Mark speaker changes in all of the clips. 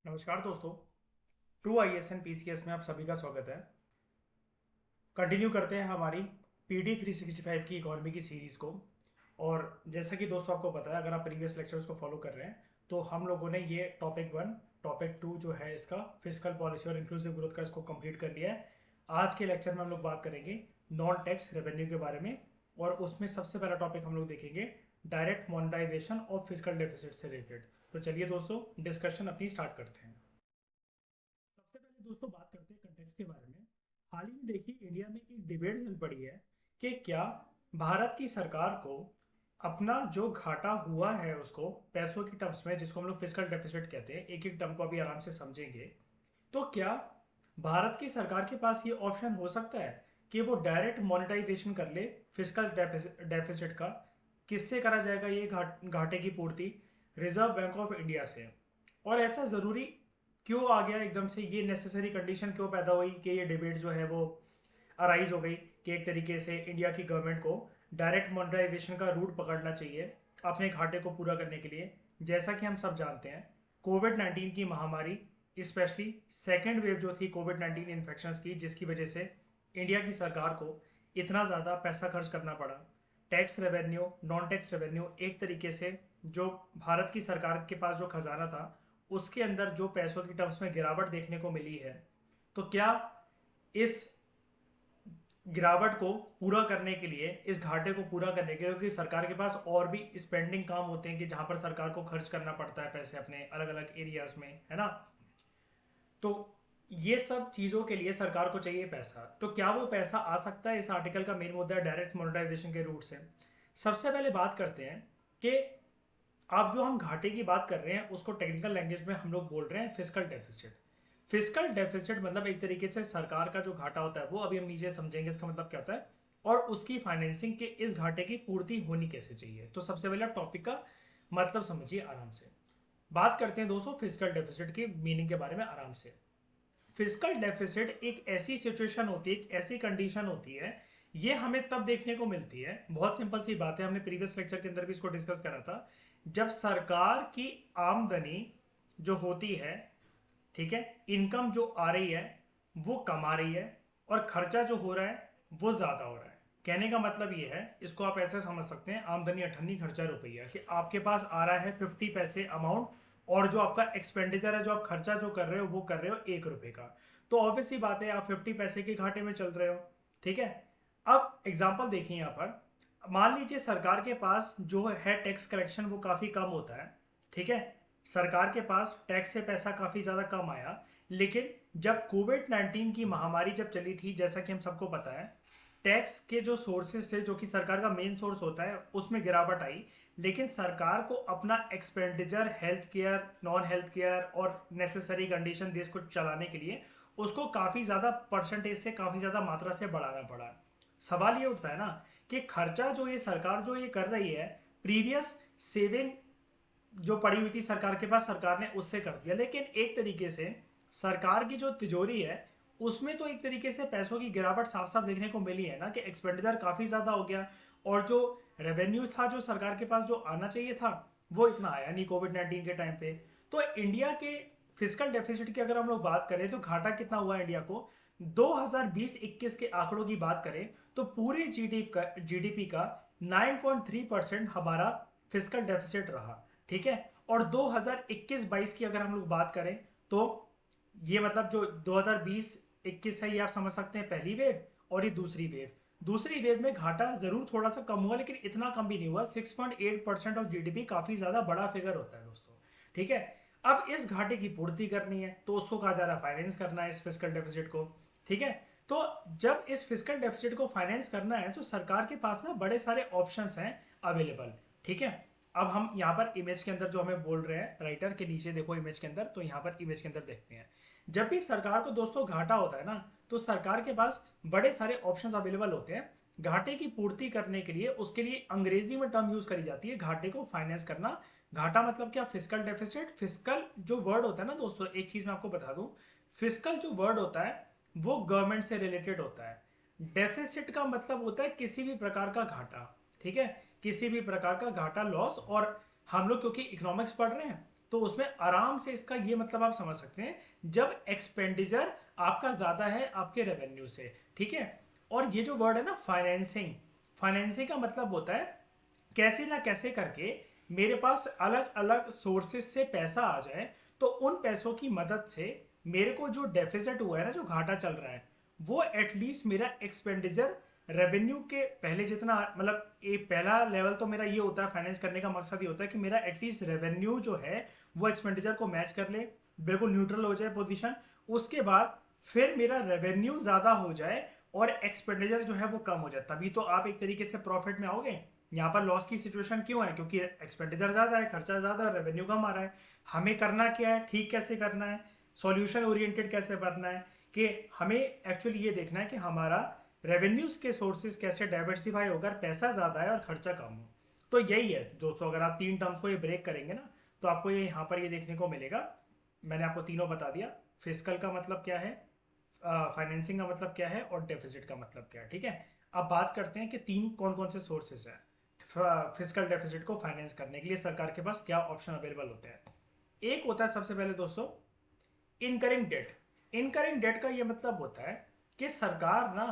Speaker 1: नमस्कार दोस्तों। True IAS PCS में आप सभी का स्वागत है। कंटिन्यू करते हैं हमारी पीडी 365 की इकोनॉमी की सीरीज़ को। और जैसा कि दोस्तों आपको पता है, अगर आप प्रीवियस लेक्चर्स को फॉलो कर रहे हैं तो हम लोगों ने ये टॉपिक 1 टॉपिक 2 जो है इसका फिजिकल पॉलिसी और इंक्लूसिव ग्रोथ का इसको कंप्लीट कर लिया है। आज के लेक्चर में हम लोग बात करेंगे नॉन टैक्स रेवेन्यू के बारे में। और उसमें सबसे पहला टॉपिक हम लोग देखेंगे direct monetization of physical deficit से रिलेटेड। तो चलिए दोस्तों डिस्कशन अपनी स्टार्ट करते हैं। सबसे पहले दोस्तों बात करते हैं कंटेक्स्ट के बारे में। हाल ही में देखिए इंडिया में एक डिबेट चल पड़ी है कि क्या भारत की सरकार को अपना जो घाटा हुआ है उसको पैसों की टर्म्स में, जिसको हम लोग फिजिकल डेफिसिट कहते हैं, एक एक टर्म को अभी आराम से समझेंगे। तो क्या भारत की सरकार के पास ये ऑप्शन हो सकता है कि वो डायरेक्ट मोनेटाइजेशन कर ले फिजिकल डेफिसिट का? किससे करा जाएगा ये घाटे की पूर्ति? रिजर्व बैंक ऑफ इंडिया से। और ऐसा ज़रूरी क्यों आ गया एकदम से, ये नेसेसरी कंडीशन क्यों पैदा हुई कि ये डिबेट जो है वो अराइज हो गई कि एक तरीके से इंडिया की गवर्नमेंट को डायरेक्ट मोनेटाइजेशन का रूट पकड़ना चाहिए अपने घाटे को पूरा करने के लिए? जैसा कि हम सब जानते हैं, कोविड 19 की महामारी, स्पेशली सेकेंड वेव जो थी कोविड 19 इन्फेक्शन की, जिसकी वजह से इंडिया की सरकार को इतना ज़्यादा पैसा खर्च करना पड़ा। Tax revenue, non tax revenue, एक तरीके से जो भारत की सरकार के पास जो खजाना था उसके अंदर जो पैसों की टर्म्स में गिरावट देखने को मिली है। तो क्या इस गिरावट को पूरा करने के लिए, इस घाटे को पूरा करने के लिए, क्योंकि सरकार के पास और भी स्पेंडिंग काम होते हैं कि जहां पर सरकार को खर्च करना पड़ता है पैसे अपने अलग अलग एरियाज में, है ना? तो ये सब चीज़ों के लिए सरकार को चाहिए पैसा। तो क्या वो पैसा आ सकता है? इस आर्टिकल का मेन मुद्दा है डायरेक्ट मोनेटाइजेशन के रूट से। सबसे पहले बात करते हैं कि अब जो हम घाटे की बात कर रहे हैं उसको टेक्निकल लैंग्वेज में हम लोग बोल रहे हैं फिजिकल डेफिसिट। फिजिकल डेफिसिट मतलब एक तरीके से सरकार का जो घाटा होता है, वो अभी हम नीचे समझेंगे इसका मतलब क्या होता है और उसकी फाइनेंसिंग के इस घाटे की पूर्ति होनी कैसे चाहिए। तो सबसे पहले आप टॉपिक का मतलब समझिए आराम से। बात करते हैं दोस्तों फिजिकल डेफिसिट की मीनिंग के बारे में आराम से। फिजिकल डेफिसिट एक ऐसी सिचुएशन होती है, एक ऐसी कंडीशन होती है, ये हमें तब देखने को मिलती है, बहुत सिंपल सी बात है, हमने प्रीवियस लेक्चर के अंदर भी इसको डिस्कस करा था। जब सरकार की आमदनी जो होती है, ठीक है, इनकम जो आ रही है वो कम आ रही है और खर्चा जो हो रहा है वो ज्यादा हो रहा है। कहने का मतलब ये है, इसको आप ऐसे समझ सकते हैं, आमदनी 98, खर्चा रुपया, कि आपके पास आ रहा है 50 पैसे अमाउंट और जो आपका एक्सपेंडिचर है, जो आप खर्चा जो कर रहे हो वो कर रहे हो 1 रुपए का। तो ऑब्वियस सी बात है आप 50 पैसे के घाटे में चल रहे हो। ठीक है। अब एग्जाम्पल देखिए यहाँ पर, मान लीजिए सरकार के पास जो है टैक्स कलेक्शन वो काफी कम होता है। ठीक है, सरकार के पास टैक्स से पैसा काफी ज्यादा कम आया। लेकिन जब कोविड 19 की महामारी जब चली थी, जैसा कि हम सबको पता है, टैक्स के जो सोर्सेस थे, जो कि सरकार का मेन सोर्स होता है, उसमें गिरावट आई। लेकिन सरकार को अपना expenditure health care, non health care और नेसेसरी कंडीशन देश को चलाने के लिए उसको काफी ज्यादा परसेंटेज से, काफी ज्यादा मात्रा से बढ़ाना पड़ा। सवाल ये उठता है ना कि खर्चा जो ये सरकार जो ये कर रही है, प्रीवियस सेविंग जो पड़ी हुई थी सरकार के पास, सरकार ने उससे कर दिया। लेकिन एक तरीके से सरकार की जो तिजोरी है उसमें तो एक तरीके से पैसों की गिरावट साफ साफ देखने को मिली है ना, कि एक्सपेंडिचर काफी ज्यादा हो गया और जो रेवेन्यू था जो सरकार के पास जो आना चाहिए था वो इतना आया नहीं कोविड 19 के टाइम पे। तो इंडिया के फिजिकल डेफिसिट की अगर हम लोग बात करें तो घाटा कितना हुआ इंडिया को, 2020-21 के आंकड़ों की बात करें तो पूरे जीडीपी का 9.3% हमारा फिजिकल डेफिसिट रहा। ठीक है। और 2021-22 की अगर हम लोग बात करें तो ये मतलब जो 2020-21 है, ये आप समझ सकते हैं पहली वेव और ये दूसरी वेव। दूसरी वेव में घाटा जरूर थोड़ा सा कम हुआ लेकिन इतना कम भी नहीं हुआ। 6.8% ऑफ जीडीपी काफी ज्यादा बड़ा फिगर होता है दोस्तों। ठीक है। अब इस घाटे की पूर्ति करनी है तो उसको कहा जा रहा है फाइनेंस करना है, इस फिजिकल डेफिसिट को। ठीक है। तो जब इस फिजिकल डेफिसिट को फाइनेंस करना है तो सरकार के पास ना बड़े सारे ऑप्शंस हैं अवेलेबल। ठीक है। अब हम यहाँ पर इमेज के अंदर जो हमें बोल रहे हैं, राइटर के नीचे देखो इमेज के अंदर, तो यहाँ पर इमेज के अंदर देखते हैं। जब भी सरकार को दोस्तों घाटा होता है ना, तो सरकार के पास बड़े सारे ऑप्शंस अवेलेबल होते हैं घाटे की पूर्ति करने के लिए। उसके लिए अंग्रेजी में टर्म यूज करी जाती है घाटे को फाइनेंस करना। घाटा मतलब क्या? Physical deficit. फिजिकल जो वर्ड होता है ना दोस्तों, एक चीज मैं आपको बता दूं, फिजिकल जो वर्ड होता है वो गवर्नमेंट से रिलेटेड होता है। डेफिसिट का मतलब होता है किसी भी प्रकार का घाटा। ठीक है, किसी भी प्रकार का घाटा, लॉस। और हम लोग क्योंकि इकोनॉमिक्स पढ़ रहे हैं तो उसमें आराम से इसका ये मतलब आप समझ सकते हैं जब एक्सपेंडिचर आपका ज़्यादा है आपके रेवेन्यू से, ठीक है। और ये जो वर्ड है ना फाइनेंसिंग, फाइनेंसिंग का मतलब होता है कैसे ना कैसे करके मेरे पास अलग अलग सोर्सेज से पैसा आ जाए, तो उन पैसों की मदद से मेरे को जो डेफिसिट हुआ है ना, जो घाटा चल रहा है, वो एटलीस्ट मेरा एक्सपेंडिचर रेवेन्यू के पहले जितना, मतलब एक पहला लेवल तो मेरा ये होता है, फाइनेंस करने का मकसद ये होता है कि मेरा एटलीस्ट रेवेन्यू जो है वो एक्सपेंडिचर को मैच कर ले, बिल्कुल न्यूट्रल हो जाए पोजीशन। उसके बाद फिर मेरा रेवेन्यू ज़्यादा हो जाए और एक्सपेंडिचर जो है वो कम हो जाए, तभी तो आप एक तरीके से प्रॉफिट में आओगे। यहाँ पर लॉस की सिचुएशन क्यों है? क्योंकि एक्सपेंडिचर ज़्यादा है, खर्चा ज़्यादा है, रेवेन्यू कम आ रहा है। हमें करना क्या है, ठीक कैसे करना है, सॉल्यूशन ओरिएंटेड कैसे बनना है, कि हमें एक्चुअली ये देखना है कि हमारा रेवेन्यूज के सोर्सेज कैसे डाइवर्सिफाई होकर पैसा ज़्यादा है और खर्चा कम हो। तो यही है दोस्तों, अगर आप तीन टर्म्स को ये ब्रेक करेंगे ना, तो आपको ये यहाँ पर ये देखने को मिलेगा। मैंने आपको तीनों बता दिया, फिजिकल का मतलब क्या है, फाइनेंसिंग का मतलब क्या है, और डेफिसिट का मतलब क्या है, ठीक है। अब बात करते हैं कि तीन कौन कौन से सोर्सेज हैं फिजिकल डेफिसिट को फाइनेंस करने के लिए, सरकार के पास क्या ऑप्शन अवेलेबल होते हैं। एक होता है सबसे पहले दोस्तों इनकरिंग डेट। इनकरिंग डेट का ये मतलब होता है कि सरकार ना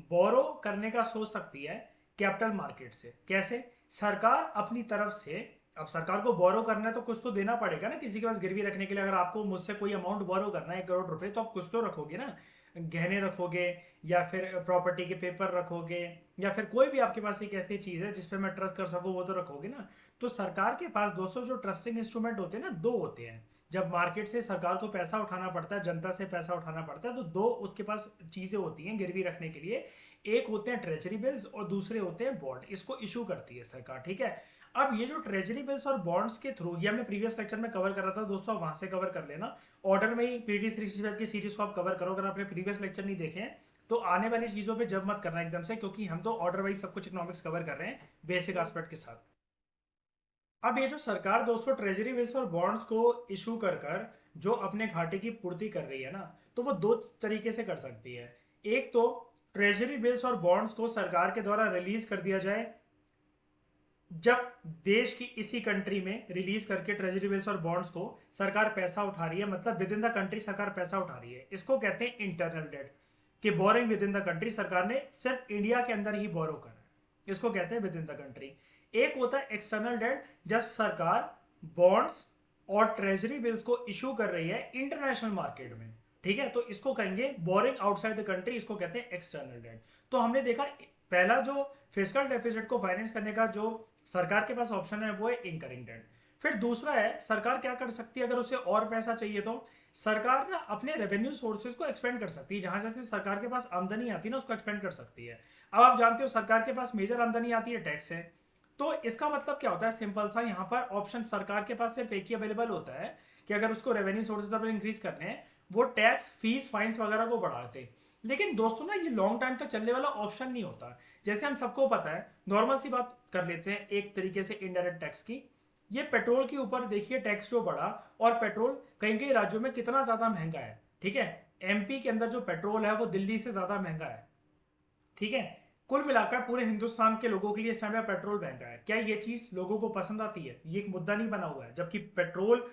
Speaker 1: बोरो करने का सोच सकती है कैपिटल मार्केट से। कैसे? सरकार अपनी तरफ से, अब सरकार को बोरो करना है तो कुछ तो देना पड़ेगा ना किसी के पास गिरवी रखने के लिए। अगर आपको मुझसे कोई अमाउंट बोरो करना है 1 करोड़ रुपए, तो आप कुछ तो रखोगे ना, गहने रखोगे या फिर प्रॉपर्टी के पेपर रखोगे, या फिर कोई भी आपके पास एक ऐसी चीज है जिसपे मैं ट्रस्ट कर सकूं वो तो रखोगे ना। तो सरकार के पास दोस्तों जो ट्रस्टिंग इंस्ट्रूमेंट होते हैं ना, दो होते हैं। जब मार्केट से सरकार को पैसा उठाना पड़ता है, जनता से पैसा उठाना पड़ता है, तो दो उसके पास चीजें होती हैं गिरवी रखने के लिए। एक होते हैं ट्रेजरी बिल्स और दूसरे होते हैं बॉन्ड। इसको इशू करती है सरकार, ठीक है। अब ये जो ट्रेजरी बिल्स और बॉन्ड्स के थ्रू, ये हमने प्रीवियस लेक्चर में कवर कर रहा था दोस्तों, आप वहां से कवर कर लेना। ऑर्डर में ही पीडी 365 की सीरीज को आप कवर करो, अगर आपने प्रीवियस लेक्चर नहीं देखे हैं तो आने वाली चीजों पे जब मत करना एकदम से, क्योंकि हम तो ऑर्डर वाइज सब कुछ इकोनॉमिक्स कवर कर रहे हैं बेसिक एस्पेक्ट के साथ। अब ये जो सरकार दोस्तों ट्रेजरी बिल्स और बॉन्ड्स को इशू कर कर जो अपने घाटे की पूर्ति कर रही है ना, तो वो दो तरीके से कर सकती है। एक तो ट्रेजरी बिल्स और बॉन्ड्स को सरकार के द्वारा रिलीज कर दिया जाए, जब देश की इसी कंट्री में रिलीज करके ट्रेजरी बिल्स और बॉन्ड्स को सरकार पैसा उठा रही है, मतलब विद इन द कंट्री सरकार पैसा उठा रही है, इसको कहते हैं इंटरनल डेट। कि boring with in the country, सरकार ने सिर्फ इंडिया के अंदर ही बोरो करा है, इसको कहते हैं विद इन द कंट्री। एक होता है एक्सटर्नल डेट, जब सरकार बॉन्ड्स और ट्रेजरी बिल्स को इशू कर रही है इंटरनेशनल मार्केट में, ठीक है, तो इसको कहेंगे बोरिंग आउटसाइड द कंट्री, इसको कहते हैं एक्सटर्नल डेट। तो हमने देखा पहला जो फिजिकल डेफिसिट को फाइनेंस करने का जो सरकार के पास ऑप्शन है वो है इनकरिंग डेट। फिर दूसरा है सरकार क्या कर सकती है, अगर उसे और पैसा चाहिए तो सरकार ना अपने रेवेन्यू सोर्सेज को एक्सपेंड कर सकती है, जहां जैसे सरकार के पास आमदनी आती है ना उसको एक्सपेंड कर सकती है। अब आप जानते हो सरकार के पास मेजर आमदनी आती है टैक्स से। तो इसका मतलब क्या होता है, सिंपल सा, यहाँ पर ऑप्शन सरकार के पास सिर्फ एक ही अवेलेबल होता है कि अगर उसको रेवेन्यू सोर्सेज अपने इंक्रीज करने हैं, वो टैक्स फीस फाइन्स वगैरह को बढ़ाते। लेकिन दोस्तों ना ये लॉन्ग टाइम तक चलने वाला ऑप्शन नहीं होता। जैसे हम सबको पता है, नॉर्मल सी बात कर लेते हैं एक तरीके से इनडायरेक्ट टैक्स की। ये पेट्रोल के ऊपर देखिए टैक्स जो बढ़ा, और पेट्रोल कई कई राज्यों में कितना ज्यादा महंगा है, ठीक है। एमपी के अंदर जो पेट्रोल है वो दिल्ली से ज्यादा महंगा है, ठीक है। कुल मिलाकर पूरे हिंदुस्तान के लोगों के लिए इस टाइम पे पेट्रोल महंगा है। क्या ये चीज लोगों को पसंद आती है? ये एक मुद्दा नहीं बना हुआ है, जबकि पेट्रोल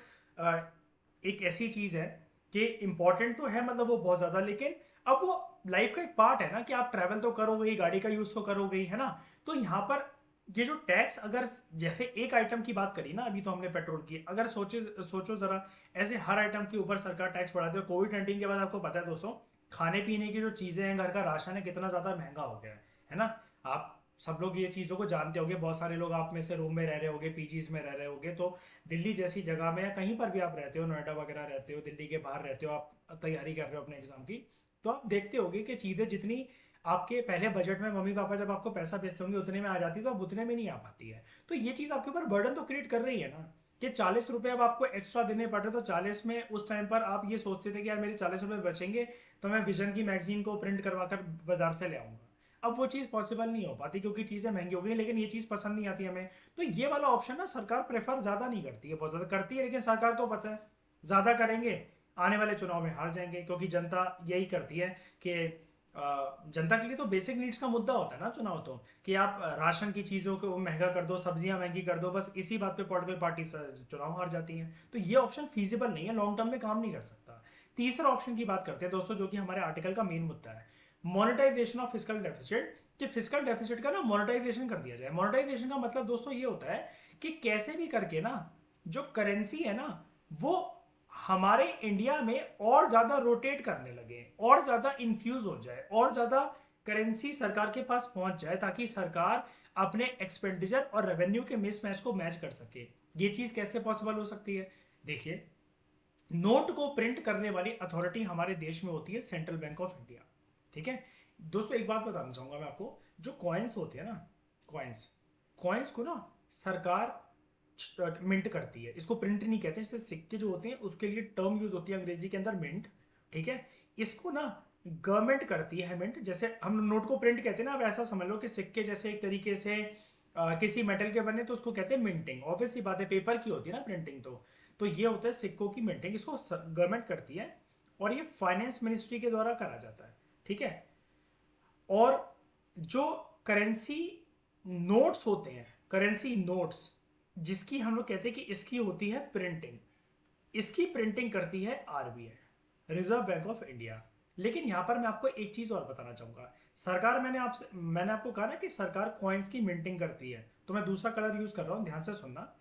Speaker 1: एक ऐसी चीज है कि इंपॉर्टेंट तो है, मतलब वो बहुत ज्यादा, लेकिन अब वो लाइफ का एक पार्ट है ना, कि आप ट्रैवल तो करोगे ही, गाड़ी का यूज तो करोगे ही, है ना। तो यहाँ पर ये जो टैक्स, अगर जैसे एक आइटम की बात करी ना अभी तो हमने पेट्रोल की, अगर सोचो जरा, ऐसे हर आइटम के ऊपर सरकार टैक्स बढ़ा दे। कोविड-19 के बाद आपको पता है दोस्तों, खाने पीने की जो चीजें हैं, घर का राशन है, कितना ज्यादा महंगा हो गया है ना। आप सब लोग ये चीज़ों को जानते होंगे, बहुत सारे लोग आप में से रूम में रह रहे होंगे, पीजीज में रह रहे होंगे, तो दिल्ली जैसी जगह में या कहीं पर भी आप रहते हो, नोएडा वगैरह रहते हो, दिल्ली के बाहर रहते हो, आप तैयारी कर रहे हो अपने एग्जाम की, तो आप देखते होंगे कि चीज़ें जितनी आपके पहले बजट में मम्मी पापा जब आपको पैसा भेजते होंगे उतने में आ जाती है, तो अब उतने में नहीं आ पाती है। तो ये चीज़ आपके ऊपर बर्डन तो क्रिएट कर रही है ना, कि 40 रुपये अब आपको एक्स्ट्रा देने पड़ रहे। तो 40 में उस टाइम पर आप ये सोचते थे कि यार मेरे 40 रुपये बचेंगे तो मैं विजन की मैगजीन को प्रिंट करवा कर बाजार से ले आऊंगा। अब वो चीज़ पॉसिबल नहीं हो पाती क्योंकि चीज़ें महंगी हो गई, लेकिन ये चीज़ पसंद नहीं आती हमें। तो ये वाला ऑप्शन ना सरकार प्रेफर ज़्यादा नहीं करती है, बहुत ज़्यादा करती है, लेकिन सरकार को पता है ज़्यादा करेंगे आने वाले चुनाव में हार जाएंगे, क्योंकि जनता यही करती है कि जनता के लिए तो बेसिक नीड्स का मुद्दा होता है ना चुनाव, तो कि आप राशन की चीज़ों को महंगा कर दो, सब्जियां महंगी कर दो, बस इसी बात पे पॉलिटिकल पार्टी चुनाव हार जाती हैं। तो ये ऑप्शन फीजिबल नहीं है, लॉन्ग टर्म में काम नहीं कर सकता। तीसरा ऑप्शन की बात करते हैं दोस्तों, जो कि हमारे आर्टिकल का मेन मुद्दा है, मोनेटाइजेशन ऑफ फिजिकल डेफिसिट। कि फिजिकल डेफिसिट का ना मोनेटाइजेशन कर दिया जाए। मोनेटाइजेशन का मतलब दोस्तों ये होता है कि कैसे भी करके ना जो करेंसी है ना वो हमारे इंडिया में और ज्यादा रोटेट करने लगे, और ज्यादा इन्फ्यूज हो जाए, और ज्यादा करेंसी सरकार के पास पहुंच जाए, ताकि सरकार अपने एक्सपेंडिचर और रेवेन्यू के मिसमैच को मैच कर सके। ये चीज कैसे पॉसिबल हो सकती है? देखिए, नोट को प्रिंट करने वाली अथॉरिटी हमारे देश में होती है सेंट्रल बैंक ऑफ इंडिया। ठीक है दोस्तों, एक बात बताना चाहूंगा मैं आपको, जो कॉइन्स होते हैं ना, कॉइन्स कॉइन्स को ना सरकार मिंट करती है, इसको प्रिंट नहीं कहते। जैसे सिक्के जो होते हैं उसके लिए टर्म यूज होती है अंग्रेजी के अंदर मिंट। ठीक है, इसको ना गवर्नमेंट करती है मिंट। जैसे हम नोट को प्रिंट कहते हैं ना, अब ऐसा समझ लो कि सिक्के जैसे एक तरीके से किसी मेटल के बने तो उसको कहते हैं मिंटिंग। ऑब्वियस सी बात है, पेपर की होती है ना प्रिंटिंग। तो ये होता है सिक्कों की मिंटिंग, इसको गवर्नमेंट करती है, और ये फाइनेंस मिनिस्ट्री के द्वारा करा जाता है। ठीक है, और जो करेंसी नोट्स होते हैं, करेंसी नोट्स, जिसकी हम लोग कहते हैं कि इसकी होती है प्रिंटिंग, इसकी प्रिंटिंग करती है RBI, reserve bank of India. लेकिन यहां पर मैं आपको एक चीज और बताना चाहूंगा। सरकार, मैंने आपको कहा ना कि सरकार कॉइन्स की मिंटिंग करती है, तो मैं दूसरा कलर यूज कर रहा हूं, ध्यान से सुनना।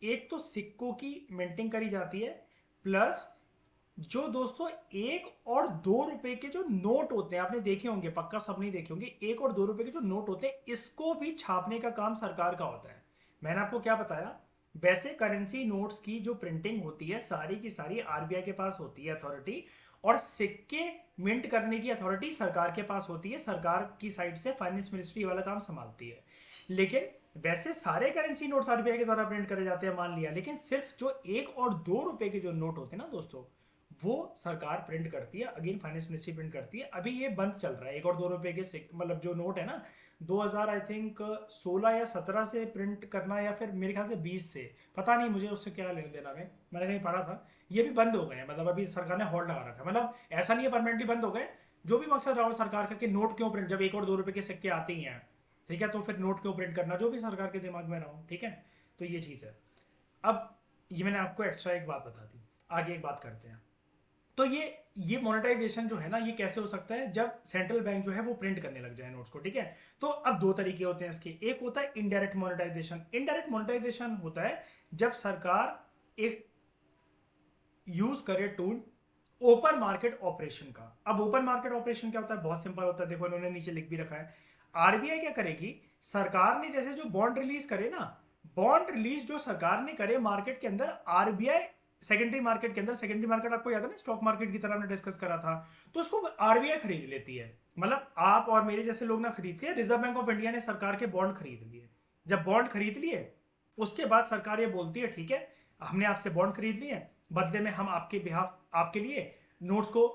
Speaker 1: एक तो सिक्कों की मिंटिंग करी जाती है, प्लस जो दोस्तों 1 और 2 रुपए के जो नोट होते हैं, आपने देखे होंगे, पक्का सब नहीं देखे होंगे, 1 और 2 रुपए के जो नोट होते हैं, इसको भी छापने का काम सरकार का होता है। मैंने आपको क्या बताया, वैसे करेंसी नोट्स की जो प्रिंटिंग होती है सारी की सारी आरबीआई के पास होती है अथॉरिटी, और सिक्के मिंट करने की अथॉरिटी सरकार के पास होती है, सरकार की साइड से फाइनेंस मिनिस्ट्री वाला काम संभालती है। लेकिन वैसे सारे करेंसी नोट्स आरबीआई के द्वारा प्रिंट करे जाते हैं मान लिया, लेकिन सिर्फ जो 1 और 2 रुपए के जो नोट होते हैं ना दोस्तों, वो सरकार प्रिंट करती है, अगेन फाइनेंस मिनिस्ट्री प्रिंट करती है। अभी ये बंद चल रहा है, 1 और 2 रुपए के मतलब जो नोट है ना, 2000 आई थिंक 16 या 17 से प्रिंट करना, या फिर मेरे ख्याल से 20 से, पता नहीं मुझे उससे क्या लेना देना है, मैंने कहीं पढ़ा था। ये भी बंद हो गए हैं, मतलब अभी सरकार ने होल्ड लगा रखा है, मतलब ऐसा नहीं है परमानेंटली बंद हो गए। जो भी मकसद रहा हो सरकार का कि नोट क्यों प्रिंट, जब 1 और 2 रुपए के सिक्के आते ही हैं, ठीक है, तो फिर नोट क्यों प्रिंट करना, जो भी सरकार के दिमाग में रहा हो। ठीक है, तो ये चीज़ है। अब ये मैंने आपको एक्स्ट्रा एक बात बता दी, आगे एक बात करते हैं। तो ये मोनेटाइजेशन जो है ना, ये कैसे हो सकता है, जब सेंट्रल बैंक जो है वो प्रिंट करने लग जाए नोट्स को। ठीक है, तो अब 2 तरीके होते हैं इसके। एक होता है इनडायरेक्ट मोनेटाइजेशन। इनडायरेक्ट मोनेटाइजेशन होता है जब सरकार एक यूज करे टूल ओपन मार्केट ऑपरेशन का। अब ओपन मार्केट ऑपरेशन क्या होता है, बहुत सिंपल होता है, देखो इन्होंने नीचे लिख भी रखा है। आरबीआई क्या करेगी, सरकार ने जैसे जो बॉन्ड रिलीज करे ना, बॉन्ड रिलीज जो सरकार ने करे मार्केट के अंदर, आरबीआई सेकेंडरी मार्केट के अंदर, सेकेंडरी मार्केट आपको याद है ना, स्टॉक मार्केट की तरह हमने डिस्कस करा था, तो उसको आरबीआई खरीद लेती है। मतलब आप और मेरे जैसे लोग ना खरीदते हैं, रिजर्व बैंक ऑफ इंडिया ने सरकार के बॉन्ड खरीद लिए। जब बॉन्ड खरीद लिए, उसके बाद सरकार ये बोलती है ठीक है, हमने आपसे बॉन्ड खरीद लिए, बदले में हम आपके बिहाफ, आपके लिए नोट्स को,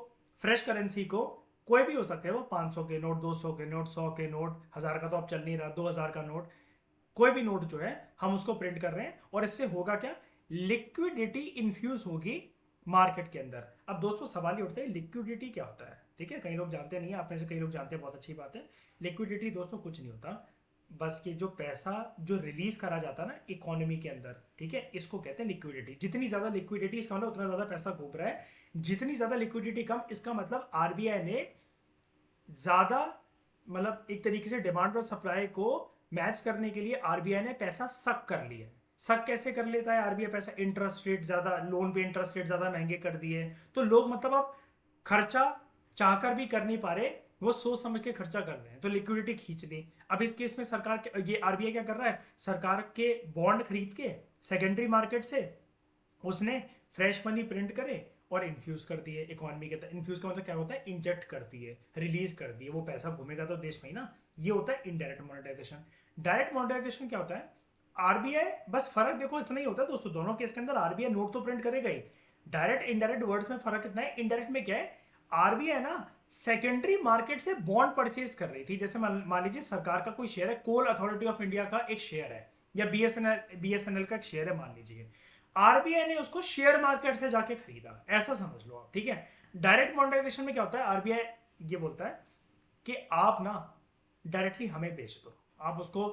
Speaker 1: फ्रेश करेंसी को, कोई भी हो सकते हैं वो, 500 के नोट, 200 के नोट, 100 के नोट, 1000 का तो अब चल नहीं रहा, 2000 का नोट, कोई भी नोट जो है हम उसको प्रिंट कर रहे हैं। और इससे होगा क्या, लिक्विडिटी इन्फ्यूज होगी मार्केट के अंदर। अब दोस्तों सवाल ये उठता है, लिक्विडिटी क्या होता है? ठीक है, कई लोग जानते नहीं है, आप में से कई लोग जानते हैं, बहुत अच्छी बात है। लिक्विडिटी दोस्तों कुछ नहीं होता, बस कि जो पैसा जो रिलीज करा जाता है ना इकोनॉमी के अंदर, ठीक है, इसको कहते हैं लिक्विडिटी। जितनी ज्यादा लिक्विडिटी, इसका मतलब उतना ज्यादा पैसा घूम रहा है। जितनी ज्यादा लिक्विडिटी कम, इसका मतलब आरबीआई ने ज्यादा, मतलब एक तरीके से डिमांड और सप्लाई को मैच करने के लिए आरबीआई ने पैसा सक कर लिया है। सक कैसे कर लेता है आरबीआई पैसा, इंटरेस्ट रेट ज्यादा, लोन पे इंटरेस्ट रेट ज्यादा महंगे कर दिए, तो लोग मतलब अब खर्चा चाहकर भी कर नहीं पा रहे, वो सोच समझ के खर्चा कर रहे हैं, तो लिक्विडिटी खींच दी। अब इस केस में सरकार, ये आरबीआई क्या कर रहा है, सरकार के बॉन्ड खरीद के सेकेंडरी मार्केट से उसने फ्रेश मनी प्रिंट करे और इन्फ्यूज कर दिए इकोनॉमी के अंदर। इन्फ्यूज का मतलब क्या होता है, इंजेक्ट कर दिए, रिलीज कर दिए, वो पैसा घूमेगा तो देश में ही ना। ये होता है इनडायरेक्ट मोनेटाइजेशन। डायरेक्ट मोनेटाइजेशन क्या होता है, आरबीआई, बस फर्क देखो इतना ही होता है दोस्तों, दोनों केस के अंदर आरबीआई नोट तो प्रिंट करेगा ही। डायरेक्ट इनडायरेक्ट वर्ड्स में फर्क कितना है, इनडायरेक्ट में क्या है, आरबीआई ना सेकेंडरी मार्केट से बॉन्ड परचेज कर रही थी। जैसे मान लीजिए सरकार का कोई शेयर है, कोल अथॉरिटी ऑफ इंडिया का एक शेयर है, या बीएसएनएल का एक शेयर है मान लीजिए, आरबीआई ने उसको शेयर मार्केट से जाके खरीदा, ऐसा समझ लो आप। ठीक है, डायरेक्ट मोनेटाइजेशन में क्या होता है, आरबीआई ये बोलता है कि आप ना डायरेक्टली हमें बेच दो, आप उसको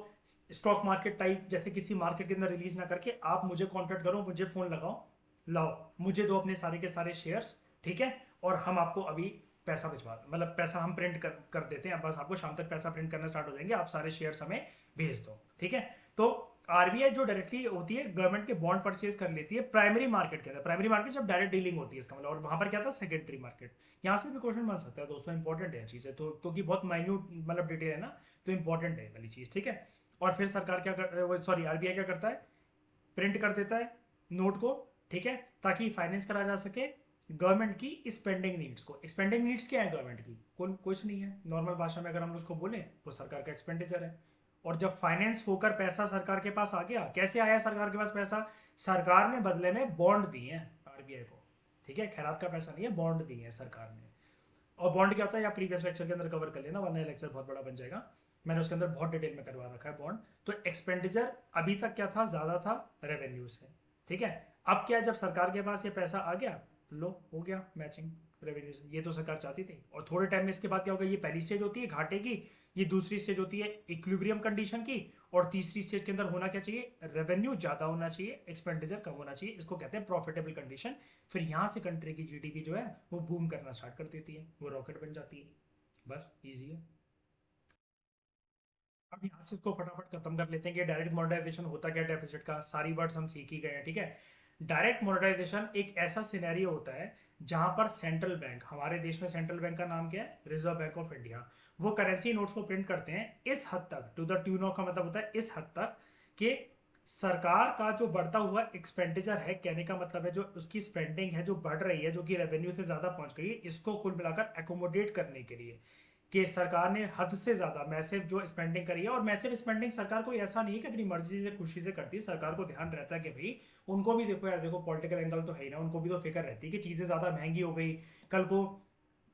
Speaker 1: स्टॉक मार्केट टाइप जैसे किसी मार्केट के अंदर रिलीज ना करके आप मुझे कॉन्टेक्ट करो, मुझे फोन लगाओ, लाओ मुझे दो अपने सारे के सारे शेयर्स, ठीक है, और हम आपको अभी पैसा भिजवा, मतलब पैसा हम प्रिंट कर देते हैं, बस आपको शाम तक पैसा प्रिंट करना स्टार्ट हो जाएंगे, आप सारे शेयर्स हमें भेज दो, ठीक है। तो आरबीआई जो डायरेक्टली होती है गवर्नमेंट के बॉन्ड परचेज कर लेती है प्राइमरी मार्केट के अंदर, प्राइमरी मार्केट जब डायरेक्ट डीलिंग होती है इसका मतलब, और वहां पर क्या था सेकेंडरी मार्केट। यहाँ से भी क्वेश्चन बन सकता है दोस्तों, इंपॉर्टेंट है चीजें तो, क्योंकि बहुत माइन्यूट मतलब डिटेल है ना, तो इंपॉर्टेंट है वाली चीज, ठीक है। और फिर सरकार क्या कर, सॉरी आरबीआई क्या करता है, प्रिंट कर देता है नोट को, ठीक है, ताकि फाइनेंस करा जा सके गवर्नमेंट की स्पेंडिंग नीड्स को। स्पेंडिंग नीड्स क्या है गवर्नमेंट की, कुछ नहीं है, नॉर्मल भाषा में अगर हम उसको बोले वो सरकार का एक्सपेंडिचर है। और जब फाइनेंस होकर पैसा सरकार के पास आ गया, कैसे आया सरकार के पास पैसा, सरकार ने बदले में बॉन्ड दिए हैं आरबीआई को, ठीक है, खैरात का पैसा नहीं है, बॉन्ड दिए हैं सरकार ने। और बॉन्ड क्या होता है, या प्रीवियस लेक्चर के अंदर कवर कर लेना, वरना लेक्चर बहुत बड़ा बन जाएगा, मैंने उसके अंदर बहुत डिटेल में करवा रखा है बॉन्ड। तो एक्सपेंडिचर अभी तक क्या था, ज्यादा था रेवेन्यू से, ठीक है। अब क्या, जब सरकार के पास ये पैसा आ गया, लो हो गया मैचिंग रेवेन्यू से, ये तो सरकार चाहती थी। और थोड़े टाइम में इसके बाद क्या होगा, ये पहली स्टेज होती है घाटे की, ये दूसरी स्टेज होती है इक्विलिब्रियम कंडीशन की, और तीसरी स्टेज के अंदर होना क्या चाहिए, रेवेन्यू ज्यादा होना चाहिए, एक्सपेंडिचर कम होना चाहिए, इसको कहते हैं प्रॉफिटेबल कंडीशन। फिर यहां से कंट्री की जीडीपी जो है वो बूम करना स्टार्ट कर देती है, वो रॉकेट बन जाती है। बस इजी है। अब यहाँ से इसको फटाफट खत्म कर लेते हैं कि डायरेक्ट मोनेटाइजेशन होता क्या, डेफिसिट का सारी वर्ड्स हम सीख ही गए हैं, ठीक है। डायरेक्ट मोनेटाइजेशन एक ऐसा सिनेरियो होता है जहां पर सेंट्रल बैंक, हमारे देश में सेंट्रल बैंक का नाम क्या है, रिजर्व बैंक ऑफ इंडिया, वो करेंसी नोट्स को प्रिंट करते हैं इस हद तक, टू द ट्यून ऑफ का मतलब होता है इस हद तक कि सरकार का जो बढ़ता हुआ एक्सपेंडिचर है, कहने का मतलब है जो उसकी स्पेंडिंग है जो बढ़ रही है, जो कि रेवेन्यू से ज्यादा पहुंच गई है, इसको कुल मिलाकर एकोमोडेट करने के लिए कि सरकार ने हद से ज्यादा मैसिव जो स्पेंडिंग करी है। और मैसिव स्पेंडिंग सरकार को ऐसा नहीं है कि अपनी मर्जी से खुशी से करती है, सरकार को ध्यान रहता है कि भाई उनको भी देखो यार, देखो पॉलिटिकल एंगल तो है ही ना, उनको भी तो फिक्र रहती है कि चीजें ज्यादा महंगी हो गई, कल को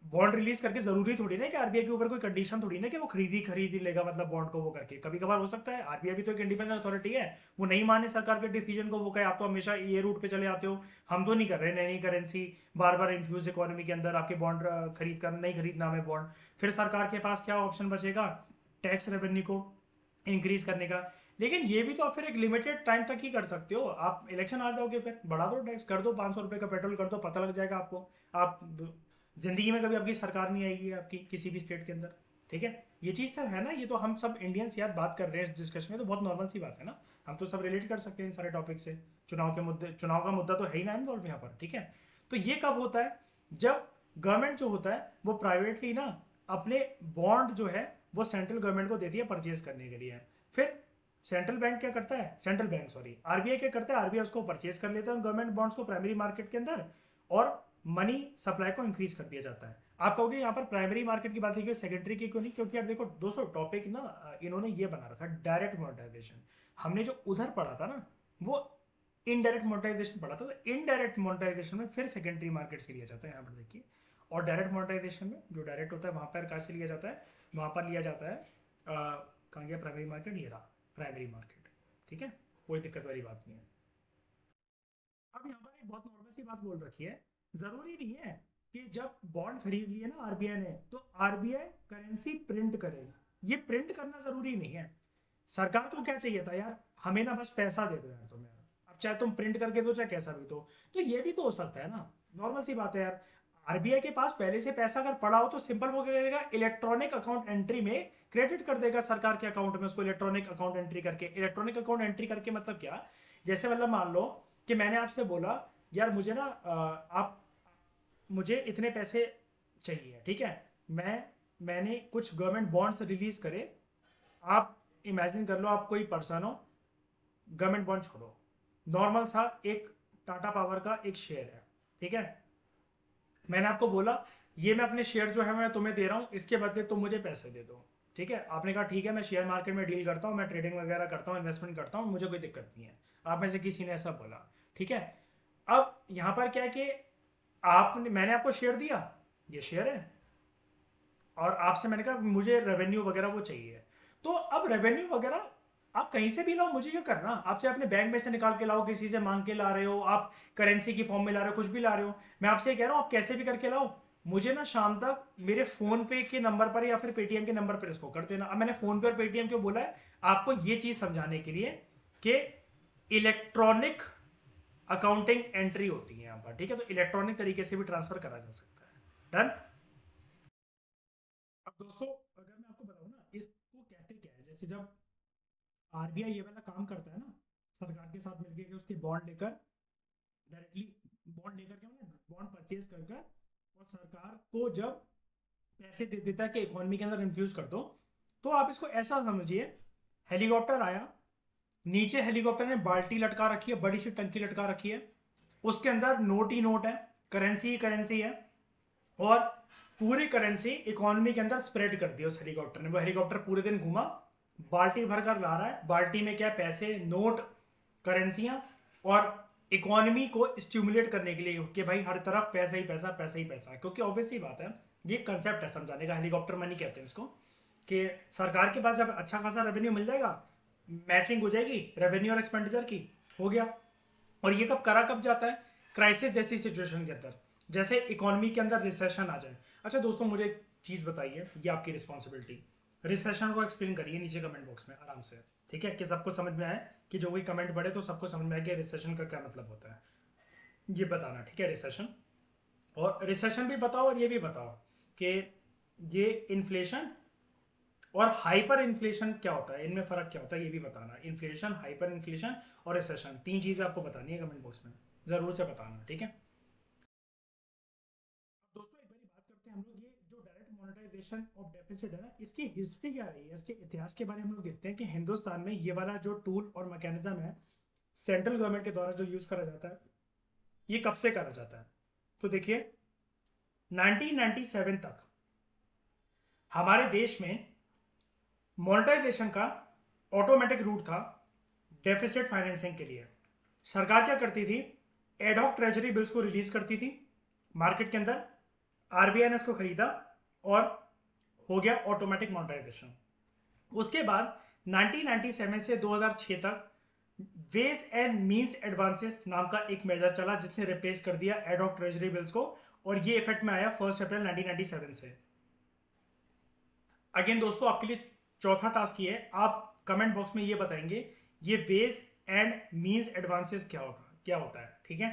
Speaker 1: बॉन्ड रिलीज करके जरूरी थोड़ी ना कि आरबीआई के ऊपर कोई कंडीशन थोड़ी ना कि वो खरीद ही लेगा, मतलब बॉन्ड को वो करके कभी कभार हो सकता है, आरबीआई भी तो एक इंडिपेंडेंट अथॉरिटी है, वो नहीं माने सरकार के डिसीजन को, वो कहे आप तो हमेशा ये रूट पे चले आते हो, हम तो नहीं कर रहे नई नई करेंसी बार बार इन्फ्यूज इकोनॉमी के अंदर आपके बॉन्ड खरीद कर, नहीं खरीदना हमें बॉन्ड। फिर सरकार के पास क्या ऑप्शन बचेगा, टैक्स रेवेन्यू को इंक्रीज करने का। लेकिन ये भी तो आप फिर एक लिमिटेड टाइम तक ही कर सकते हो, आप इलेक्शन आ जाओगे फिर बढ़ा दो टैक्स, कर दो 500 रुपए का पेट्रोल कर दो, पता लग जाएगा आपको, आप जिंदगी में कभी आपकी सरकार नहीं आएगी आपकी किसी भी स्टेट के अंदर, ठीक है। ये चीज तो है ना, ये तो हम सब इंडियंस यार बात कर रहे हैं इस डिस्कशन में, तो बहुत नॉर्मल सी बात है ना, हम तो सब रिलेट कर सकते हैं इन सारे टॉपिक से। चुनाव के मुद्दे, चुनाव का मुद्दा तो है ही ना इन्वॉल्व यहाँ पर, ठीक है। तो ये कब होता है, जब गवर्नमेंट जो होता है वो प्राइवेटली ना अपने बॉन्ड जो है वो सेंट्रल गवर्नमेंट को देती है परचेज करने के लिए। फिर सेंट्रल बैंक क्या करता है, सेंट्रल बैंक सॉरी आरबीआई क्या करता है, आरबीआई उसको परचेज कर लेता है गवर्नमेंट बॉन्ड्स को प्राइमरी मार्केट के अंदर, और मनी सप्लाई को इंक्रीज कर दिया जाता है। आप कहोगे यहाँ पर प्राइमरी मार्केट की बात की सेकेंडरी की क्यों नहीं, क्योंकि आप देखो दोस्तों टॉपिक ना इन्होंने ये बना रखा है डायरेक्ट मोनेटाइजेशन, हमने जो उधर पढ़ा था ना वो इनडायरेक्ट मोनेटाइजेशन पढ़ा था, तो इनडायरेक्ट मोनेटाइजेशन में फिर सेकेंडरी मार्केट से लिया जाता है यहाँ पर देखिए। और डायरेक्ट मोनेटाइजेशन में जो डायरेक्ट होता है वहां पर कहाँ से लिया जाता है, वहां पर लिया जाता है कहाँ गया प्राइमरी मार्केट, ये रहा प्राइमरी मार्केट, ठीक है, कोई दिक्कत वाली बात नहीं है। अब यहाँ पर एक बहुत नॉर्मल सी बात बोल रखी है, जरूरी नहीं है कि जब बॉन्ड खरीद लिए ना आरबीआई ने तो आरबीआई करेंसी प्रिंट करे, ये प्रिंट करना जरूरी नहीं है। सरकार को क्या चाहिए था यार, हमें ना बस पैसा दे दो यार तुम यार, अब चाहे तुम प्रिंट करके दो चाहे कैसा भी तो ये भी तो हो सकता है ना, नॉर्मल सी बात है यार। आरबीआई के पास पहले से पैसा अगर पड़ा हो तो सिंपल वो क्या करेगा, इलेक्ट्रॉनिक अकाउंट एंट्री में क्रेडिट कर देगा सरकार के अकाउंट में उसको, इलेक्ट्रॉनिक अकाउंट एंट्री करके। इलेक्ट्रॉनिक अकाउंट एंट्री करके मतलब क्या, जैसे मतलब मान लो कि मैंने आपसे बोला यार मुझे ना आप मुझे इतने पैसे चाहिए, ठीक है, मैंने कुछ गवर्नमेंट बॉन्ड्स रिलीज करे, आप इमेजिन कर लो आप कोई पर्सन हो, गवर्नमेंट बॉन्ड छोड़ो, नॉर्मल सा एक टाटा पावर का एक शेयर है, ठीक है, मैंने आपको बोला ये मैं अपने शेयर जो है मैं तुम्हें दे रहा हूँ, इसके बदले तुम मुझे पैसे दे दो, ठीक है। आपने कहा ठीक है मैं शेयर मार्केट में डील करता हूँ, मैं ट्रेडिंग वगैरह करता हूँ, इन्वेस्टमेंट करता हूँ, मुझे कोई दिक्कत नहीं है, आप में से किसी ने ऐसा बोला, ठीक है। अब यहाँ पर क्या है कि आपने, मैंने आपको शेयर दिया, ये शेयर है, और आपसे मैंने कहा मुझे रेवेन्यू वगैरह वो चाहिए, तो अब रेवेन्यू वगैरह आप कहीं से भी लाओ, मुझे क्यों करना, आप चाहे अपने बैंक में से निकाल के लाओ, किसी से मांग के ला रहे हो, आप करेंसी की फॉर्म में ला रहे हो, कुछ भी ला रहे हो, मैं आपसे कह रहा हूँ आप कैसे भी करके लाओ, मुझे ना शाम तक मेरे फोन पे के नंबर पर या फिर पेटीएम के नंबर पर इसको कर देना। अब मैंने फोन पे और पेटीएम क्यों बोला है, आपको ये चीज समझाने के लिए कि इलेक्ट्रॉनिक अकाउंटिंग एंट्री होती है यहाँ पर, ठीक है। तो इलेक्ट्रॉनिक तरीके से भी ट्रांसफर करा जा सकता है। डन। अब दोस्तों अगर मैं आपको बताऊं ना इसको कहते क्या है, जैसे जब आरबीआई ये वाला काम करता है ना सरकार के साथ मिलकर के, उसके बॉन्ड लेकर डायरेक्टली, बॉन्ड लेकर के मतलब बॉन्ड परचेज कर कर, और सरकार को जब पैसे दे देता है कि इकोनॉमी के अंदर इन्फ्यूज कर दो, तो आप इसको ऐसा समझिए, हेलीकॉप्टर आया, नीचे हेलीकॉप्टर ने बाल्टी लटका रखी है, बड़ी सी टंकी लटका रखी है, उसके अंदर नोट ही नोट है, करेंसी ही करेंसी है, और पूरी करेंसी इकोनॉमी के अंदर स्प्रेड कर दी उस हेलीकॉप्टर ने। वो हेलीकॉप्टर पूरे दिन घूमा, बाल्टी भर कर ला रहा है, बाल्टी में क्या, पैसे, नोट, करेंसियां, और इकोनॉमी को स्टिमुलेट करने के लिए कि भाई हर तरफ पैसा ही पैसा, पैसा ही पैसा। क्योंकि ऑब्वियस ही बात है, ये कंसेप्ट है समझाने का, हेलीकॉप्टर मनी कहते हैं इसको, कि सरकार के पास जब अच्छा खासा रेवेन्यू मिल जाएगा, मैचिंग हो जाएगी रेवेन्यू और एक्सपेंडिचर की, हो गया। और ये कब जाता है, क्राइसिस जैसी सिचुएशन के अंदर, जैसे इकोनॉमी के अंदर रिसेशन आ जाए। अच्छा दोस्तों मुझे एक चीज बताइए, ये आपकी रिस्पॉन्सिबिलिटी, रिसेशन को एक्सप्लेन करिए नीचे कमेंट बॉक्स में आराम से, ठीक है, कि सबको समझ में आए, कि जो कोई कमेंट पढ़े तो सबको समझ में आए कि रिसेशन का क्या मतलब होता है, ये बताना, ठीक है। रिसेशन, और रिसेशन भी बताओ और ये भी बताओ कि ये इन्फ्लेशन और हाइपर इन्फ्लेशन क्या होता है, इनमें फर्क क्या होता है, ये भी बताना। इन्फ्लेशन, हाइपर इन्फ्लेशन और रिसेशन, तीन चीजें आपको बतानी है कमेंट बॉक्स में, जरूर से बताना, ठीक है। दोस्तों एक बारी बात करते हैं हम लोग, ये जो डायरेक्ट मोनेटाइजेशन ऑफ डेफिसिट है ना, इसकी हिस्ट्री क्या रही है, इसके इतिहास के बारे में हम लोग देखते हैं कि हिंदुस्तान में ये वाला जो टूल और मैकेनिज्म है सेंट्रल गवर्नमेंट के द्वारा जो यूज करा जाता है, ये कब से करा जाता है। तो देखिए 1997 तक हमारे देश में मोनेटाइजेशन का ऑटोमेटिक रूट था डेफिसिट फाइनेंसिंग के लिए। सरकार क्या करती थी, एडहॉक ट्रेजरी बिल्स को रिलीज करती थी मार्केट के अंदर, आरबीआई ने इसको खरीदा और हो गया ऑटोमेटिक मोनेटाइजेशन। उसके बाद 1997 से 2006 तक वेज एंड मींस एडवांसेस नाम का एक मेजर चला, जिसने रिप्लेस कर दिया एडहॉक ट्रेजरी बिल्स को, और ये इफेक्ट में आया 1 अप्रैल 1997 से। अगेन दोस्तों आपके लिए चौथा टास्क ये है, आप कमेंट बॉक्स में ये बताएंगे ये वेज एंड मींस एडवांसेस क्या होता है, ठीक है।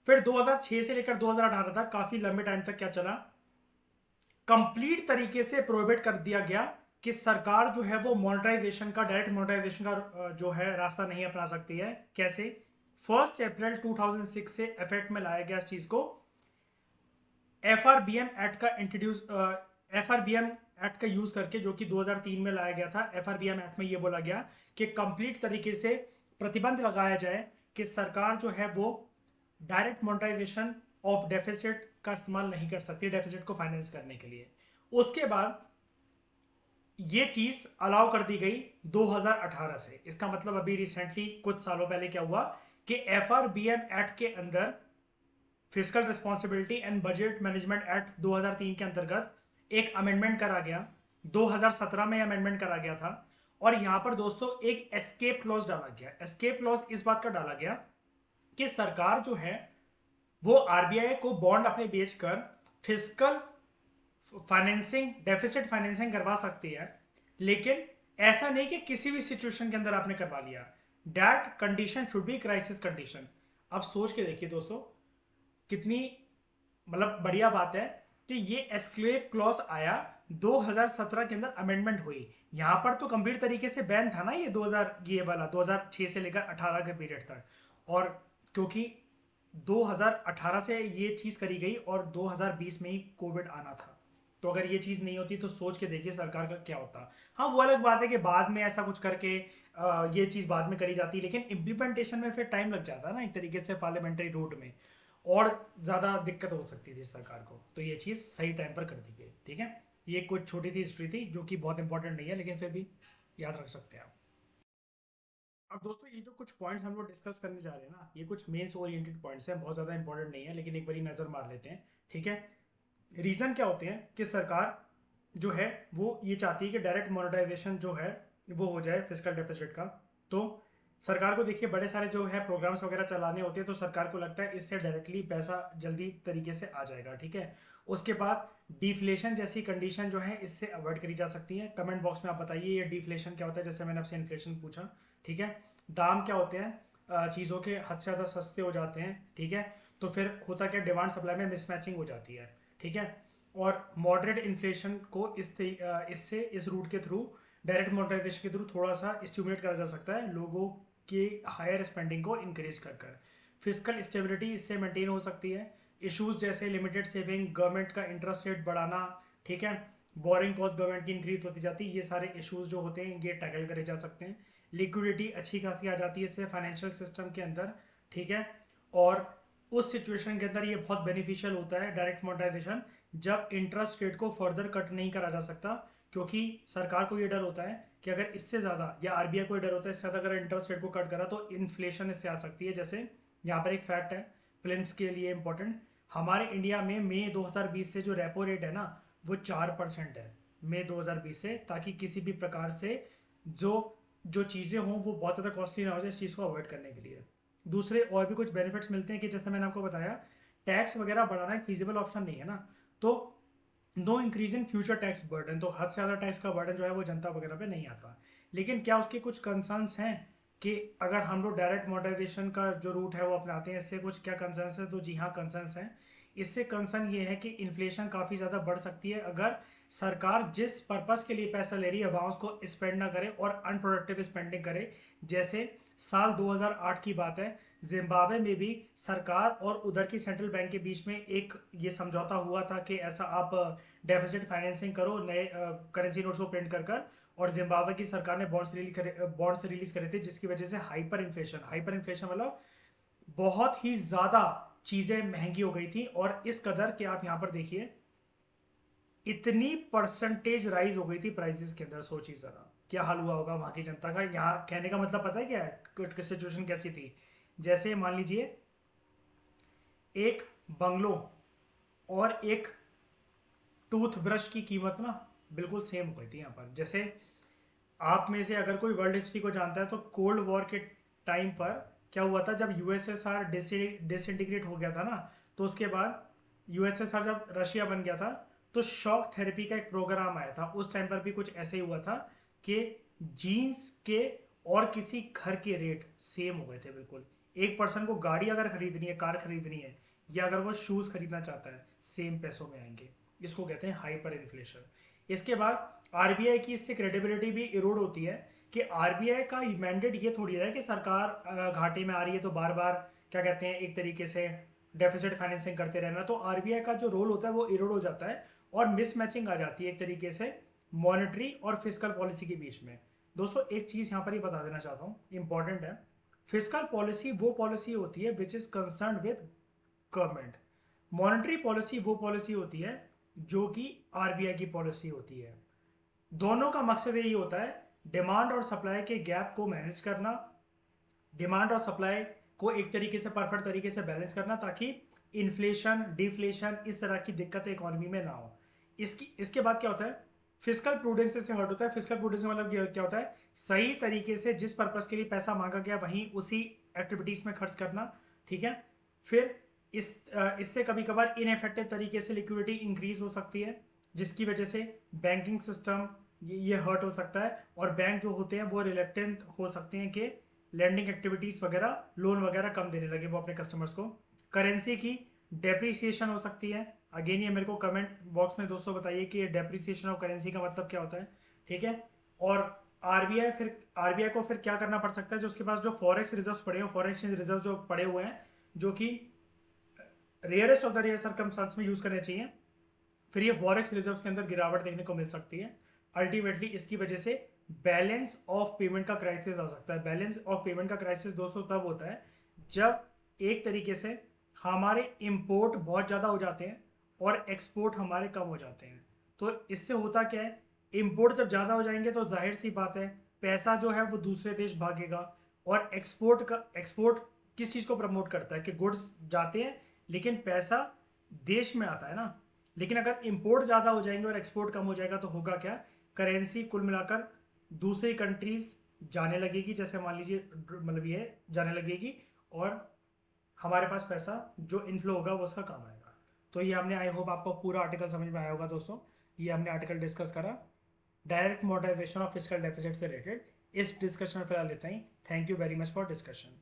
Speaker 1: फिर 2006 से लेकर 2018 तक काफी लंबे टाइम तक क्या चला, कंप्लीट तरीके से प्रोहिबिट कर दिया गया कि सरकार जो है वो मोनेटाइजेशन का, डायरेक्ट मोनेटाइजेशन का जो है रास्ता नहीं अपना सकती है। कैसे, 1 अप्रैल 2006 से इफेक्ट में लाया गया इस चीज को, एफआरबीएम एक्ट का इंट्रोड्यूस, एफआरबीएम एक्ट का यूज करके, जो कि 2003 में लाया गया था। एफआरबीएम एक्ट में ये बोला गया कि कंप्लीट तरीके से प्रतिबंध लगाया जाए कि सरकार जो है वो डायरेक्ट मोनेटाइजेशन ऑफ डेफिसिट का इस्तेमाल नहीं कर सकती डेफिसिट को फाइनेंस करने के लिए। उसके बाद ये चीज अलाउ कर दी गई 2018 से। इसका मतलब अभी रिसेंटली कुछ सालों पहले क्या हुआ कि एफआरबीएम एक्ट के अंदर, physical responsibility and budget management act 2003 के अंतर्गत एक अमेंडमेंट करा गया, 2017 में अमेंडमेंट करा गया था। और यहां पर दोस्तों एक एस्केप क्लॉज डाला गया। एस्केप क्लॉज इस बात का डाला गया कि सरकार जो है वो आरबीआई को बॉन्ड अपने बेचकर फिजिकल फाइनेंसिंग, डेफिसिट फाइनेंसिंग करवा सकती है, लेकिन ऐसा नहीं कि किसी भी सिचुएशन के अंदर आपने करवा लिया। That condition should be crisis condition. अब सोच के देखिए दोस्तों, कितनी मतलब बढ़िया बात है कि ये एस्केप क्लॉज आया, 2017 के अंदर अमेंडमेंट हुई। यहां पर तो गंभीर तरीके से बैन था ना ये 2000, ये वाला 2006 से लेकर 18 के पीरियड तक। और क्योंकि 2018 से ये चीज करी गई और 2020 में ही कोविड आना था, तो अगर ये चीज नहीं होती तो सोच के देखिए सरकार का क्या होता। हाँ वो अलग बात है कि बाद में ऐसा कुछ करके ये चीज बाद में करी जाती, लेकिन इम्प्लीमेंटेशन में फिर टाइम लग जाता है ना एक तरीके से पार्लियामेंट्री रूट में, और ज्यादा दिक्कत हो सकती थी सरकार को। तो ये चीज सही टाइम पर कर दी गई, ठीक है। ये कुछ छोटी सी हिस्ट्री थी जो कि बहुत इंपॉर्टेंट नहीं है, लेकिन फिर भी याद रख सकते हैं आप। अब दोस्तों ये जो कुछ पॉइंट्स हम लोग डिस्कस करने जा रहे हैं ना, ये कुछ मेंस ओरिएंटेड पॉइंट्स हैं, बहुत ज़्यादा इंपॉर्टेंट नहीं है, लेकिन एक बारी नज़र मार लेते हैं, ठीक है। रीज़न क्या होते हैं कि सरकार जो है वो ये चाहती है कि डायरेक्ट मोनेटाइजेशन जो है वो हो जाए फिजिकल डेफिसिट का। तो सरकार को देखिए बड़े सारे जो है प्रोग्राम्स वगैरह चलाने होते हैं, तो सरकार को लगता है इससे डायरेक्टली पैसा जल्दी तरीके से आ जाएगा, ठीक है। उसके बाद डिफ्लेशन जैसी कंडीशन जो है इससे अवॉइड करी जा सकती है। कमेंट बॉक्स में आप बताइए ये डिफ्लेशन क्या होता है, जैसे मैंने आपसे इन्फ्लेशन पूछा, ठीक है। दाम क्या होते हैं, चीज़ों के हद से ज़्यादा सस्ते हो जाते हैं, ठीक है। तो फिर होता क्या, डिमांड सप्लाई में मिसमैचिंग हो जाती है, ठीक है। और मॉडरेट इन्फ्लेशन को इससे इस रूट के थ्रू, डायरेक्ट मॉनेटाइजेशन के थ्रू थोड़ा सा स्टिमुलेट करा जा सकता है लोगों के हायर स्पेंडिंग को इंकरेज कर कर। फिजिकल स्टेबिलिटी इससे मेंटेन हो सकती है। इश्यूज जैसे लिमिटेड सेविंग, गवर्नमेंट का इंटरेस्ट रेट बढ़ाना, ठीक है, बोरिंग कॉस्ट गवर्नमेंट की इंक्रीज होती जाती है, ये सारे इश्यूज जो होते हैं ये टैकल करे जा सकते हैं। लिक्विडिटी अच्छी खासी आ जाती है इससे फाइनेंशियल सिस्टम के अंदर, ठीक है। और उस सिचुएशन के अंदर ये बहुत बेनिफिशियल होता है डायरेक्ट मोनेटाइजेशन, जब इंटरेस्ट रेट को फर्दर कट नहीं करा जा सकता, क्योंकि सरकार को ये डर होता है कि अगर इससे ज़्यादा, या आरबीआई को ये डर होता है इससे ज़्यादा अगर इंटरेस्ट रेट को कट करा तो इन्फ्लेशन इससे आ सकती है। जैसे यहाँ पर एक फैक्ट है फिल्म्स के लिए इंपॉर्टेंट, हमारे इंडिया में मई 2020 से जो रेपो रेट है ना वो 4% है मई 2020 से, ताकि किसी भी प्रकार से जो जो चीज़ें हों वो बहुत ज़्यादा कॉस्टली ना हो जाए, इस चीज़ को अवॉइड करने के लिए। दूसरे और भी कुछ बेनिफिट्स मिलते हैं कि जैसे मैंने आपको बताया टैक्स वगैरह बढ़ाना एक फीजिबल ऑप्शन नहीं है ना, तो no increase in future tax burden, तो हद से ज़्यादा टैक्स का बर्डन जो है वो जनता वगैरह पे नहीं आता। लेकिन क्या उसके कुछ कंसर्न्स हैं कि अगर हम लोग डायरेक्ट मोनेटाइजेशन का जो रूट है वो अपनाते हैं, इससे कुछ क्या कंसर्न्स है, तो जी हाँ कंसर्न्स हैं। इससे कंसर्न ये है कि इन्फ्लेशन काफ़ी ज़्यादा बढ़ सकती है अगर सरकार जिस पर्पस के लिए पैसा ले रही है वहाँ उसको स्पेंड ना करे और अनप्रोडक्टिव स्पेंडिंग करे। जैसे साल 2008 की बात है, जिम्बाब्वे में भी सरकार और उधर की सेंट्रल बैंक के बीच में एक ये समझौता हुआ था कि ऐसा आप डेफिसिट फाइनेंसिंग करो नए करेंसी नोट्स को प्रिंट कर कर, और जिम्बाब्वे की सरकार ने बॉन्ड्स रिलीज करे थे, जिसकी वजह से हाइपर इन्फ्लेशन मतलब बहुत ही ज़्यादा चीज़ें महंगी हो गई थी, और इस कदर कि आप यहाँ पर देखिए इतनी परसेंटेज राइज हो गई थी प्राइसेस के अंदर। सोचिए जरा क्या हाल हुआ होगा वहां की जनता का। यहाँ कहने का मतलब पता है क्या है, सिचुएशन कैसी थी, जैसे मान लीजिए एक बंगलो और एक टूथब्रश की कीमत ना बिल्कुल सेम हो गई थी यहाँ पर। जैसे आप में से अगर कोई वर्ल्ड हिस्ट्री को जानता है तो कोल्ड वॉर के टाइम पर क्या हुआ था, जब यूएसएसआर डिसइंटीग्रेट हो गया था ना, तो उसके बाद यूएसएसआर जब रशिया बन गया था तो शॉक थेरेपी का एक प्रोग्राम आया था। उस टाइम पर भी कुछ ऐसे ही हुआ था कि जीन्स के और किसी घर के रेट सेम हो गए थे बिल्कुल। एक पर्सन को गाड़ी अगर खरीदनी है, कार खरीदनी है, या अगर वो शूज खरीदना चाहता है, सेम पैसों में आएंगे। इसको कहते हैं हाइपर इन्फ्लेशन। इसके बाद आरबीआई की इससे क्रेडिबिलिटी भी इरोड होती है कि आरबीआई का मैंडेट ये थोड़ी है कि सरकार घाटे में आ रही है तो बार बार क्या कहते हैं एक तरीके से डेफिसिट फाइनेंसिंग करते रहना, तो आरबीआई का जो रोल होता है वो इरोड हो जाता है और मिसमैचिंग आ जाती है एक तरीके से मॉनेटरी और फिजिकल पॉलिसी के बीच में। दोस्तों एक चीज़ यहाँ पर ही बता देना चाहता हूँ, इंपॉर्टेंट है। फिजिकल पॉलिसी वो पॉलिसी होती है which is concern with government, monetary policy वो पॉलिसी होती है जो कि आरबीआई की पॉलिसी होती है। दोनों का मकसद यही होता है डिमांड और सप्लाई के गैप को मैनेज करना, डिमांड और सप्लाई को एक तरीके से परफेक्ट तरीके से बैलेंस करना, ताकि इन्फ्लेशन डिफ्लेशन इस तरह की दिक्कतें इकोनॉमी में ना हो। इसके बाद क्या होता है, फिजिकल प्रूडेंस से हर्ट होता है। फिजिकल प्रूडेंस मतलब क्या होता है, सही तरीके से जिस पर्पस के लिए पैसा मांगा गया वहीं उसी एक्टिविटीज में खर्च करना, ठीक है। फिर इससे कभी कभार इनएफेक्टिव तरीके से लिक्विडिटी इंक्रीज हो सकती है, जिसकी वजह से बैंकिंग सिस्टम ये हर्ट हो सकता है, और बैंक जो होते हैं वो रिलेक्टेंट हो सकते हैं कि लैंडिंग एक्टिविटीज वगैरह लोन वगैरह कम देने लगे वो अपने कस्टमर्स को। करेंसी की डेप्रिसिएशन हो सकती है। अगेन ये मेरे को कमेंट बॉक्स में दोस्तों बताइए कि डेप्रिसिएशन ऑफ करेंसी का मतलब क्या होता है, ठीक है। और आरबीआई को फिर क्या करना पड़ सकता है, जो उसके पास जो फॉरेक्स रिजर्व पड़े हुए, फॉरेक्स रिजर्व जो पड़े हुए हैं, जो कि rarest of the rare circumstance में यूज करने चाहिए, फिर ये फॉरेक्स रिजर्व्स के अंदर गिरावट देखने को मिल सकती है। अल्टीमेटली इसकी वजह से बैलेंस ऑफ पेमेंट का क्राइसिस आ सकता है। बैलेंस ऑफ पेमेंट का क्राइसिस दोस्तों तब होता है जब एक तरीके से हमारे इंपोर्ट बहुत ज़्यादा हो जाते हैं और एक्सपोर्ट हमारे कम हो जाते हैं। तो इससे होता क्या है, इंपोर्ट जब ज़्यादा हो जाएंगे तो जाहिर सी बात है पैसा जो है वो दूसरे देश भागेगा, और एक्सपोर्ट किस चीज़ को प्रमोट करता है कि गुड्स जाते हैं लेकिन पैसा देश में आता है ना। लेकिन अगर इंपोर्ट ज़्यादा हो जाएंगे और एक्सपोर्ट कम हो जाएगा तो होगा क्या, करेंसी कुल मिलाकर दूसरी कंट्रीज जाने लगेगी, जैसे मान लीजिए मतलब ये जाने लगेगी, और हमारे पास पैसा जो इनफ्लो होगा वो उसका काम आएगा। तो ये हमने, आई होप आपको पूरा आर्टिकल समझ में आया होगा दोस्तों। ये हमने आर्टिकल डिस्कस करा direct monetization of physical deficit से रिलेटेड। इस डिस्कशन में फिलहाल इतना ही। Thank you very much for discussion.